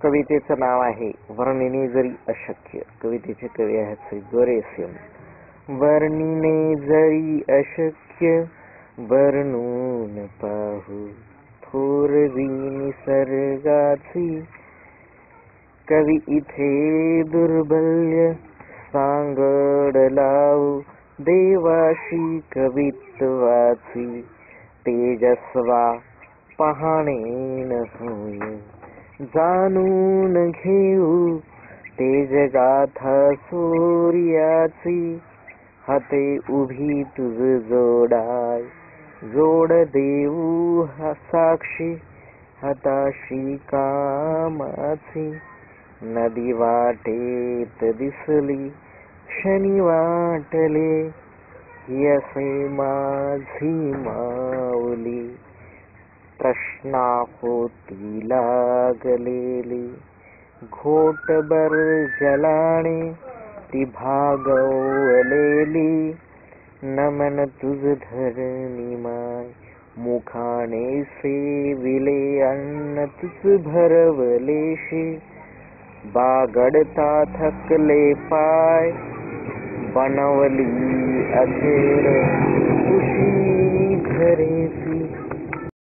कवितेचं नाव आहे वर्णिने जरी अशक्य. कवितेचे कवी आहेत श्री गोरेसियम. वर्णिने जरी अशक्य वर्णून पाहू थोरवी निसर्गाची. कवी इथे दुर्बल्य सांगड लावू देवाशी कवित्वाची. तेजस्वा पाहणे न होय जाणून घेऊ तेजगाथा सूर्याची. हाते उभी तुझ जोडाय जोड देऊ साक्षी हाताशी कामाची. नदी वाटेत दिसली क्षणी वाटले ही असे माझी माऊली. प्रश्नापोटी लागलेली घोटभर जलाने ती भागवलेली. नमन तुझ धरणी माय मुखाने सेविले अन्न तुझ भरवलेशी. बागडता थकले पाय बनवली अखेर तुझी घरेची.